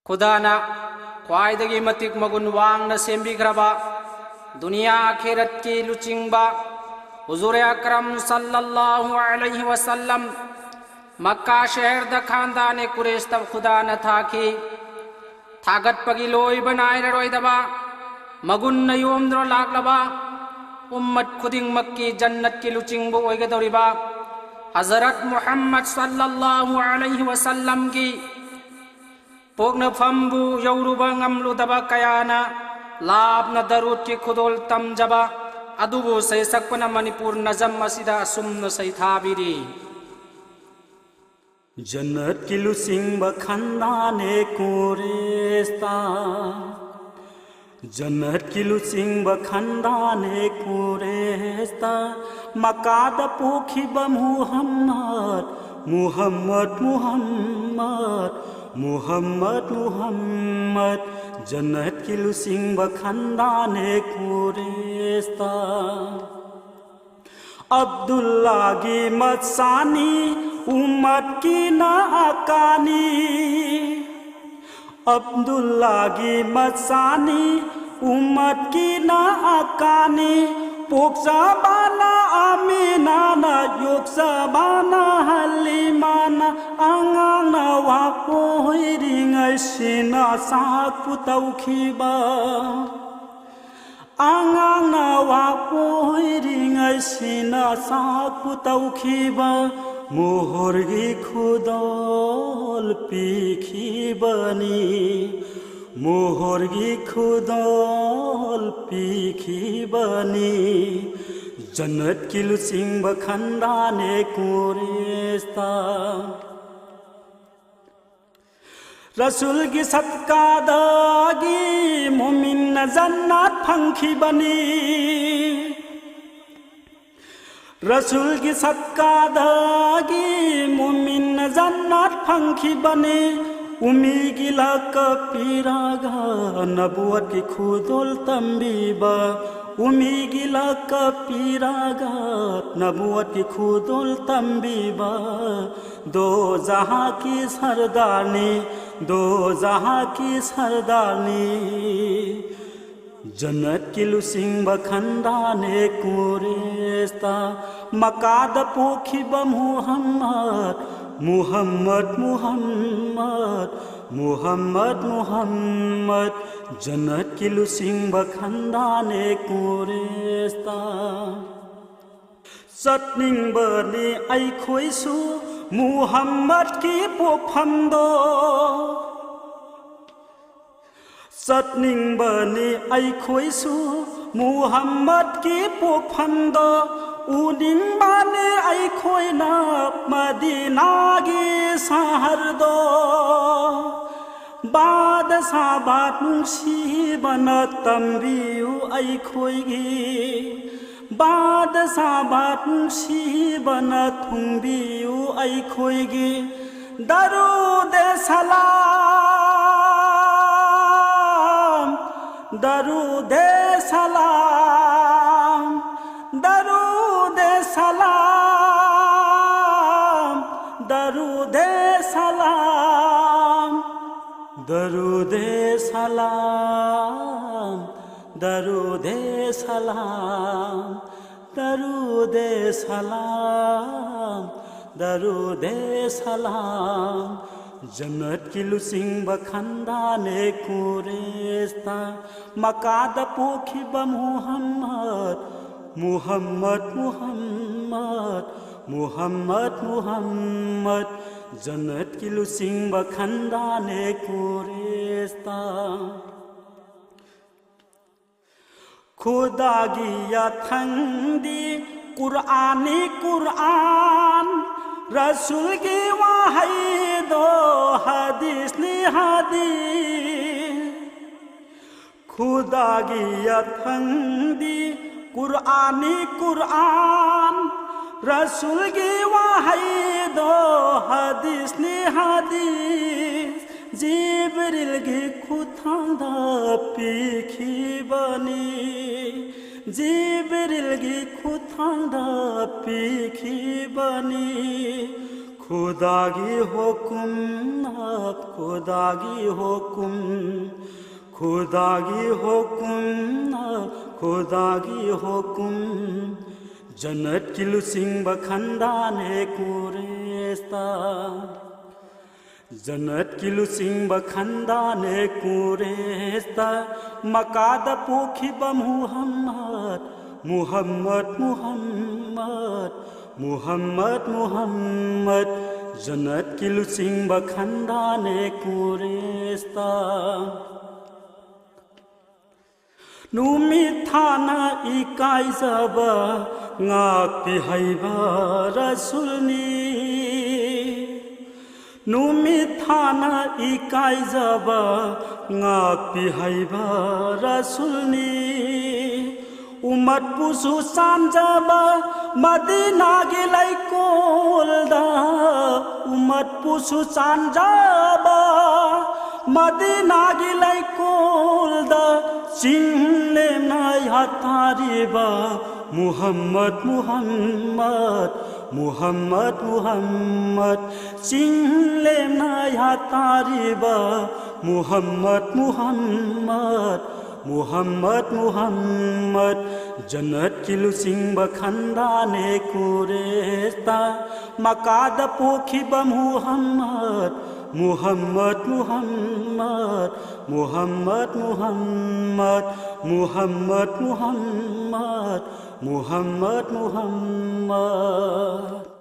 खुदाना ख्वाइदगी मतिक मगुन वांगना सेम्बिग्रबा दुनिया आखिरत की लुचिंगबा हुजूर अकरम सल्लल्लाहु अलैहि वसल्लम मक्का शहर द खानदाने कुरेश तब खुदा न था कि थागत पगी लोई बनाए रोइदबा मगुन नयोमद्रो लागलबा उम्मत खुदिंग मक्की जन्नत की लुचिंगबो ओइगदौरिबा हजरत मुहम्मद सल्लल्लाहु अलैहि वसल्लम की पोग्नफम्बु यौरुबा ngamludaba kayana labna darut ki khudol tamjaba adubu saisakpana manipur nazam masida asumna saithabiri जन्नत की लुसिंग बखंदाने कुरेस्ता जन्नत की लुसिंग बखंदाने कुरेस्ता मकाद पोखी ब मुहम्मद मुहम्मद मुहम्मद मुहम्मद मुहम्मद जन्नत की लुसिंग बखंदाने कुरेस्ता अब्दुल्ला की मत्सानी उम्मत की नाकानी अब्दुल्ला की मत्सानी उम्मत की नाकानी पोक्साबाना आमीनाना योक्साबाना हलीमाना आंगाना वापो हिरिंगाई सिना साकु तौखिबा आंगाना वापो हिरिंगाई सिना साकु तौखिबा मोहरगी खुदल पिखिबनी मोहरगी खुदल पिखिबनी जन्नत की लुसिंग बखंदाने कुरेस्ता रसूल की सदका दागी मोमिन जन्नत फंखिबनी रसूल की सदका दागी मुमिन जन्नत फंखी बने उमी गिला कपीरागा नबुवत की खुदुल तंबीबा उमी गिला कपीरागा नबुवत की खुदुल तंबीबा दो जहां की सरदारनी दो जहां की सरदारनी जन्नत की लुसिंग बखंदाने कुरेस्ता मकाद पोखी ब मुहम्मद मुहम्मद मुहम्मद मुहम्मद मुहम्मद जन्नत की लुसिंग बखंदाने कुरेस्ता सतनिंग बनी आई खोइसु मुहम्मद की पोफंदो सतनिंग बनी आई खोइसु मुहम्मद की पोफंदो उनिंग बाने आई खोइना मदीना की शहर दो बाद साबात नुंसी बना तंबियु आई खोइगी बाद साबात नुंसी बना थुंबियु आई खोइगी दरूद सलाम दरूदे सलाम दरूदे सलाम दरूदे सलाम दरूदे सलाम दरूदे सलाम दरूदे सलाम दरूदे सलाम जन्नत की लुसिंग बखंदाने कुरेस्ता मकाद पोखी ब मुहम्मद मुहम्मद मुहम्मद मुहम्मद मुहम्मद जन्नत की लुसिंग बखंदाने कुरेस्ता खुदा गिया थंदी कुरानी कुरान रसूल की वही दो हदीस नि हदीस खुदा गिया थंदी कुरानी कुरान रसूल की वही दो हदीस नि हदीस जिब्रील की खुथांदा पीखी बनी जिब्रील की खुथांदा पीखी बनी खुदा की हुक्म खुदा की हुक्म खुदा की हुक्म खुदा की हुक्म जन्नत की लुसिंग बखंदाने कुरेस्ता जन्नत की लुसिंग बखंदाने कुरेस्ता मकाद पोखी मुहम्मद मुहम्मद मुहम्मद मुहम्मद मुहम्मद जन्नत की लुसिंग बखंदाने कुरेस्ता नुमिथाना इकाई जब ngakpi haiba rasulni numithana ikai jaba ngakpi haiba rasulni umat pusu sanjaba madina gilai kolda umat pusu sanjaba madina gilai kolda single nai hatariba Muhammad Muhammad Muhammad Muhammad single nai hatariba Muhammad Muhammad Muhammad Muhammad jannat ki lusing bakhandane kuresta makada pokhiba Muhammad Muhammad Muhammad Muhammad Muhammad Muhammad Muhammad Muhammad Muhammad